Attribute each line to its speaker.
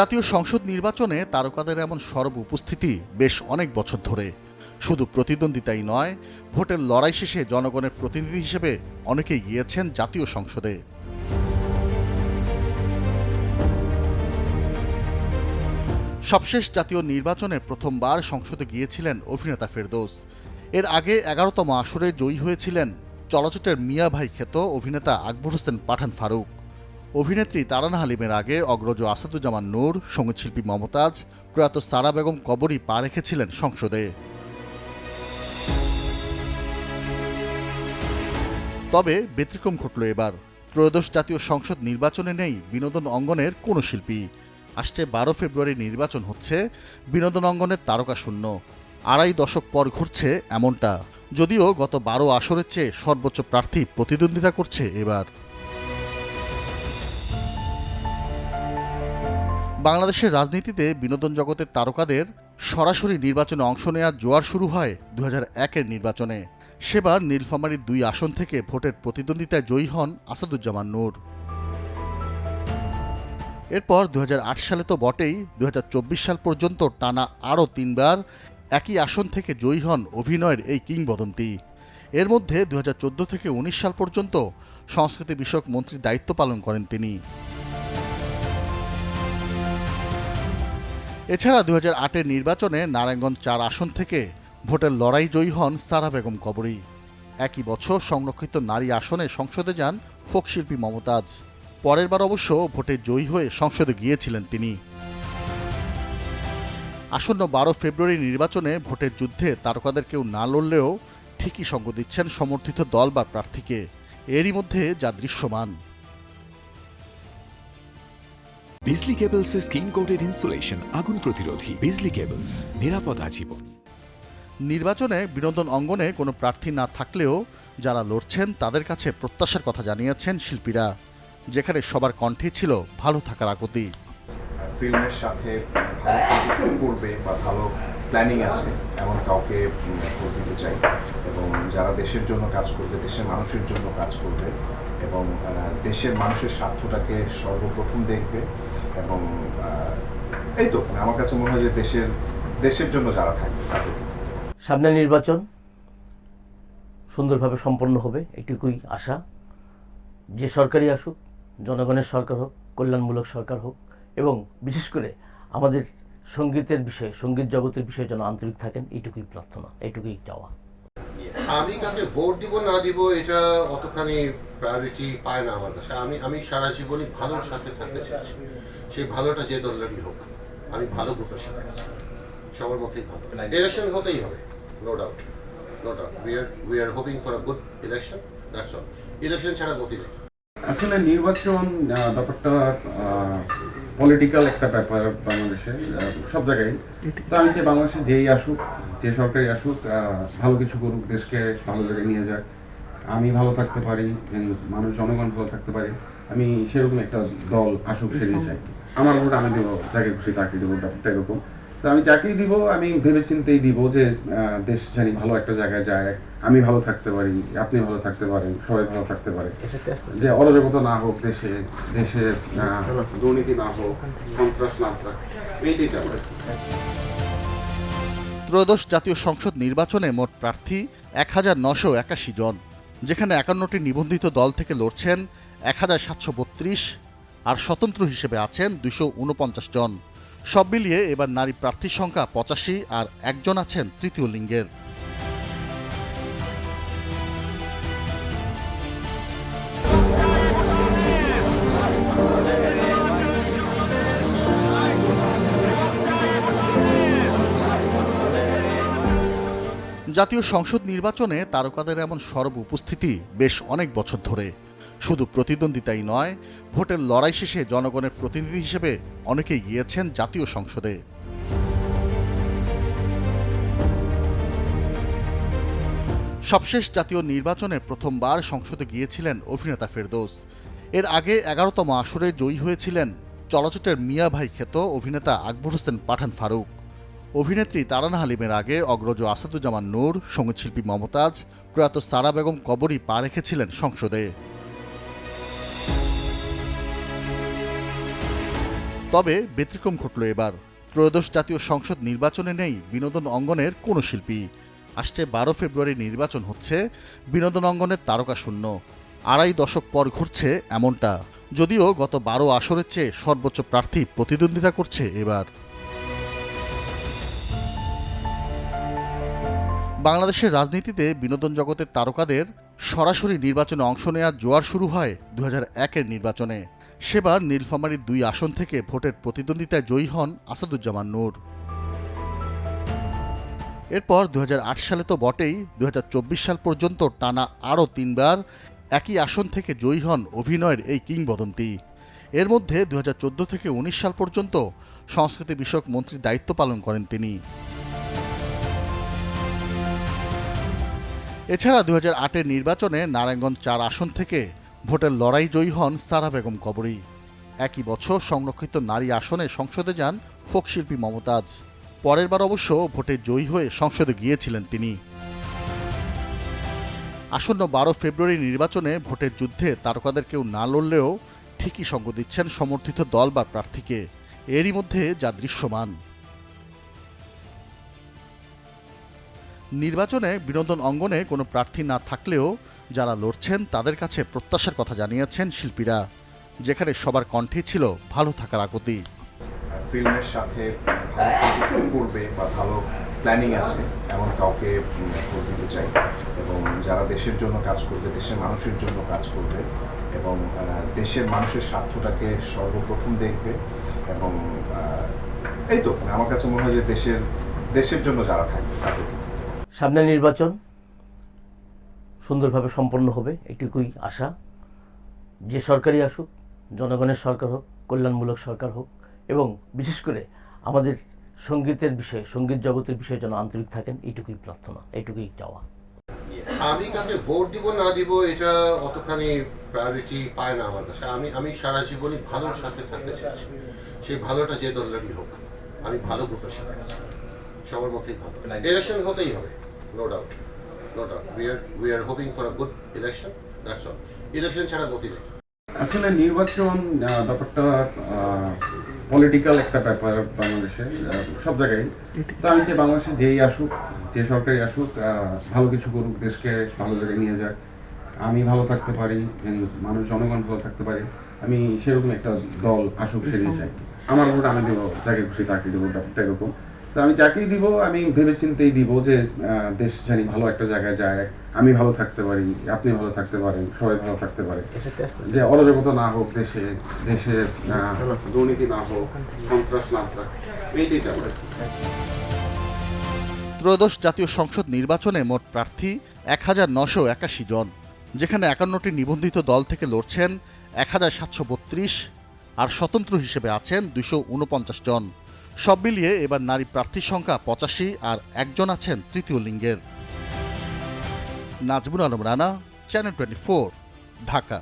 Speaker 1: জাতীয় সংসদ নির্বাচনে তারকাদের এমন সরব উপস্থিতি বেশ অনেক বছর ধরে। শুধু প্রতিদ্বন্দ্বিতাই নয়, ভোটের লড়াই শেষে জনগণের প্রতিনিধি হিসেবে অনেকেই গিয়েছেন জাতীয় সংসদে। সবশেষ জাতীয় নির্বাচনে প্রথমবার সংসদে গিয়েছিলেন অভিনেতা ফেরদৌস। এর আগে ১১তম আসরে জয়ী হয়েছিলেন চলচ্চিত্রের মিয়া ভাই খ্যাত অভিনেতা আকবর হোসেন পাঠান ফারুক। অভিনেত্রী তারানা হালিমের আগে অগ্রজ আসাদুজ্জামান নূর, সঙ্গীতশিল্পী মমতাজ, প্রয়াত সারা বেগম কবরী পা রেখেছিলেন সংসদে। তবে ব্যতিক্রম ঘটল এবার। ত্রয়োদশ জাতীয় সংসদ নির্বাচনে নেই বিনোদন অঙ্গনের কোনো শিল্পী। আসছে ১২ ফেব্রুয়ারি নির্বাচন হচ্ছে, বিনোদন অঙ্গনের তারকা শূন্য। আড়াই দশক পর ঘটছে এমনটা, যদিও গত ১২ আসরের চেয়ে সর্বোচ্চ প্রার্থী প্রতিদ্বন্দ্বিতা করছে এবার। বাংলাদেশের রাজনীতিতে বিনোদন জগতের তারকাদের সরাসরি নির্বাচনে অংশ নেওয়ার জোয়ার শুরু হয় ২০০১-এর নির্বাচনে। সেবার নীলফামারীর ২ আসন থেকে ভোটের প্রতিদ্বন্দ্বিতায় জয়ী হন আসাদুজ্জামান নূর। এরপর ২০০৮ সালে তো বটেই, ২০২৪ সাল পর্যন্ত টানা আরও ৩ বার একই আসন থেকে জয়ী হন অভিনয়ের এই কিংবদন্তি। এর মধ্যে ২০১৪ থেকে ১৯ সাল পর্যন্ত সংস্কৃতি বিষয়ক মন্ত্রীর দায়িত্ব পালন করেন তিনি। এছাড়া ২০০৮-এর নির্বাচনে নারায়ণগঞ্জ ৪ আসন থেকে ভোটের লড়াই জয়ী হন সারা বেগম কবরী। একই বছর সংরক্ষিত নারী আসনে সংসদে যান ফোকশিল্পী মমতাজ। পরের বার অবশ্য ভোটে জয়ী হয়ে সংসদে গিয়েছিলেন তিনি। আসন্ন ১২ ফেব্রুয়ারি নির্বাচনে ভোটের যুদ্ধে তারকাদের কেউ না লড়লেও ঠিকই সঙ্গ দিচ্ছেন সমর্থিত দল বা প্রার্থীকে। এরই মধ্যে যা দৃশ্যমান।
Speaker 2: বিজলি কেবলসের স্কিন কোটেড ইনসুলেশন আগুন প্রতিরোধী। বিজলি কেবলস, নিরাপদ আজীবন।
Speaker 1: নির্বাচনে বিনোদন অঙ্গনে কোনো প্রার্থী না থাকলেও যারা লড়ছেন তাদের কাছে প্রত্যাশার কথা জানিয়েছেন শিল্পীরা, যেখানে সবার কণ্ঠে ছিল ভালো থাকার আকুতি।
Speaker 3: ফিল্মের সাথে ভালো করবে বা ভালো প্ল্যানিং আছে এমন কাউকে ভোট দিতে চাই, এবং যারা দেশের জন্য কাজ করবে, দেশের মানুষের জন্য কাজ করবে এবং দেশের মানুষের স্বার্থটাকে সর্বপ্রথম দেখবে। এবং এই তো আমার কাছে মনে হয় যে দেশের জন্য যারা থাকবে তাদেরকে।
Speaker 4: সামনে নির্বাচন সুন্দরভাবে সম্পন্ন হবে, এটুকুই আশা। যে সরকারই আসুক, জনগণের সরকার হোক, কল্যাণমূলক সরকার হোক, এবং বিশেষ করে আমাদের সঙ্গীতের বিষয়ে, সঙ্গীত জগতের বিষয়ে যেন আন্তরিক থাকেন, এইটুকুই প্রার্থনা, এইটুকুই চাওয়া।
Speaker 5: আমি কাকে ভোট দিব না দিব এটা অতখানি প্রায়োরিটি পায় না আমার কাছে। আমি সারা জীবনই ভালোর সাথে থাকতে চাইছি। সেই ভালোটা যে দলেরই হোক, আমি ভালো গ্রুপের সাথে আছি, সবার মধ্যেই ভালো। ইলেকশন হতেই হবে, no doubt, no doubt. We are hoping for a good election, that's all. Election ছাড়া গতি নেই।
Speaker 6: আসলে নির্বাচন ব্যাপারটা পলিটিক্যাল একটা ব্যাপার বাংলাদেশে, সব জায়গায়। তো আমি চাই বাংলাদেশে যেই আসুক, যে সরকারি আসুক, ভালো কিছু করুক, দেশকে ভালো জায়গায় নিয়ে যাক, আমি ভালো থাকতে পারি, মানুষ জনগণ ভালো থাকতে পারে, আমি সেরকম একটা দল আসুক সেটাই চাই। আমার ভোট আমি দেবো, যাকে খুশি তাকে দেবো, ব্যাপারটা এরকম। তো আমি যাকেই দিব আমি ভেবে চিন্তেই দিব যে দেশ জানি ভালো একটা জায়গায় যায়, আমি ভালো থাকতে পারি, আপনি ভালো থাকতে পারেন, সবাই ভালো থাকতে পারে, যে অরাজকতা না হোক দেশে, দুর্নীতি না হোক, সন্ত্রাস না হোক, এইটাই চাই।
Speaker 1: ত্রয়োদশ জাতীয় সংসদ নির্বাচনে মোট প্রার্থী ১৯৮১ জন, যেখানে ৫১টি নিবন্ধিত দল থেকে লড়ছেন ১৭৩২, আর স্বতন্ত্র হিসেবে আছেন ২৪৯ জন। সব মিলিয়ে এবার নারী প্রার্থীর সংখ্যা ৮৫, আর একজন আছেন তৃতীয় লিঙ্গের। জাতীয় সংসদ নির্বাচনে তারকাদের এমন সরব উপস্থিতি বেশ অনেক বছর ধরে। শুধু প্রতিদ্বন্দ্বিতাই নয়, ভোটের লড়াই শেষে জনগণের প্রতিনিধি হিসেবে অনেকেই গিয়েছেন জাতীয় সংসদে। সবশেষ জাতীয় নির্বাচনে প্রথমবার সংসদে গিয়েছিলেন অভিনেতা ফেরদৌস। এর আগে ১১তম আসরে জয়ী হয়েছিলেন চলচ্চিত্রের মিয়া ভাই খ্যাত অভিনেতা আকবর হোসেন পাঠান ফারুক। অভিনেত্রী তারানা হালিমের আগে অগ্রজ আসাদুজ্জামান নূর, সঙ্গীতশিল্পী মমতাজ, প্রয়াত সারা বেগম কবরী পা রেখেছিলেন সংসদে। তবে ব্যতিক্রম ঘটল এবার। ত্রয়োদশ জাতীয় সংসদ নির্বাচনে নেই বিনোদন অঙ্গনের কোনো শিল্পী। আসছে 12 ফেব্রুয়ারি নির্বাচন হচ্ছে বিনোদন অঙ্গনের তারকা শূন্য। আড়াই দশক পর ঘটছে এমনটা, যদিও গত 12 আসরের চেয়ে সর্বোচ্চ প্রার্থী প্রতিদ্বন্দ্বিতা করছে এবার। বাংলাদেশের রাজনীতিতে বিনোদন জগতের তারকাদের সরাসরি নির্বাচনে অংশ নেওয়ার জোয়ার শুরু হয় 2001-এর নির্বাচনে। সেবার নীলফামারীর 2 আসন থেকে ভোটের প্রতিদ্বন্দ্বিতায় জয়ী হন আসাদুজ্জামান নূর। এরপর 2008 সালে তো বটেই, 2024 সাল পর্যন্ত টানা আরও 3 বার একই আসন থেকে জয়ী হন অভিনয়ের এই কিংবদন্তি। এর মধ্যে 2014 থেকে 19 সাল পর্যন্ত সংস্কৃতি বিষয়ক মন্ত্রীর দায়িত্ব পালন করেন তিনি। এছাড়া 2008-এর নির্বাচনে নারায়ণগঞ্জ 4 আসন থেকে ভোটের লড়াই জয়ী হন সারা বেগম কবরী। একই বছর সংরক্ষিত নারী আসনে সংসদে যান ফোকশিল্পী মমতাজ। পরের বার অবশ্য ভোটে জয়ী হয়ে সংসদে গিয়েছিলেন তিনি। আসন্ন 12 ফেব্রুয়ারি নির্বাচনে ভোটের যুদ্ধে তারকাদের কেউ না লড়লেও ঠিকই সঙ্গ দিচ্ছেন সমর্থিত দল বা প্রার্থীকে। এরই মধ্যে যা দৃশ্যমান। নির্বাচনে বিনোদন অঙ্গনে কোনো প্রার্থী না থাকলেও যারা লড়ছেন তাদের কাছে প্রত্যাশার কথা জানিয়েছেন শিল্পীরা, যেখানে সবার কণ্ঠে ছিল ভালো থাকার আকুতি।
Speaker 3: ফিল্মের সাথে ভালো কিছু করবে বা ভালো প্ল্যানিং আছে এমন কাউকে ভোট দিতে চাই, এবং যারা দেশের জন্য কাজ করবে, দেশের মানুষের জন্য কাজ করবে, এবং দেশের মানুষের স্বার্থটাকে সর্বপ্রথম দেখবে। এবং এই তো আমার কাছে মনে হয় যে দেশের জন্য যারা থাকবে তাদেরকে।
Speaker 4: সামনে নির্বাচন সুন্দরভাবে সম্পন্ন হবে, এটুকুই আশা। যে সরকারই আসুক, জনগণের সরকার হোক, কল্যাণমূলক সরকার হোক, এবং বিশেষ করে আমাদের সঙ্গীতের বিষয়ে, সঙ্গীত জগতের বিষয়ে যেন আন্তরিক থাকেন, এইটুকুই প্রার্থনা, এইটুকুই চাওয়া।
Speaker 5: আমি কাকে ভোট দিব না দিব এটা অতখানি প্রায়োরিটি পায় না আমার কাছে। আমি সারা জীবনই ভালোর সাথে থাকতে চাইছি। সেই ভালোটা যে দলেরই হোক, আমি ভালো গ্রুপের সাথে আছি, সবার মধ্যেই ভালো। ইলেকশন হতেই হবে, no doubt, no doubt. We are hoping for a good election, that's all. Election ছাড়া গতি নেই।
Speaker 6: আসলে নির্বাচন ব্যাপারটা পলিটিক্যাল একটা ব্যাপার বাংলাদেশে, সব জায়গায়। তো আমি চাই বাংলাদেশে যেই আসুক, যে সরকারি আসুক, ভালো কিছু করুক, দেশকে ভালো জায়গায় নিয়ে যাক, আমি ভালো থাকতে পারি, মানুষ জনগণ ভালো থাকতে পারে, আমি সেরকম একটা দল আসুক সেটাই চাই। আমার ভোট আমি দেবো, যাকে খুশি তাকে দেবো, ব্যাপারটা এরকম। তো আমি যাকেই দিব আমি ভেবে চিন্তেই দিব যে দেশ জানি ভালো একটা জায়গায় যায়, আমি ভালো থাকতে পারি, আপনি ভালো থাকতে পারেন, সবাই ভালো থাকতে পারে, যে অরাজকতা না হোক দেশে, দুর্নীতি না হোক, সন্ত্রাস না হোক, এইটাই চাই।
Speaker 1: ত্রয়োদশ জাতীয় সংসদ নির্বাচনে মোট প্রার্থী 1981 জন, যেখানে 51টি নিবন্ধিত দল থেকে লড়ছেন 1732, আর স্বতন্ত্র হিসেবে আছেন 249 জন। সব মিলিয়ে এবার নারী প্রার্থীর সংখ্যা 85, আর একজন আছেন তৃতীয় লিঙ্গের। নাজমুল আলম রানা, চ্যানেল 24, ঢাকা।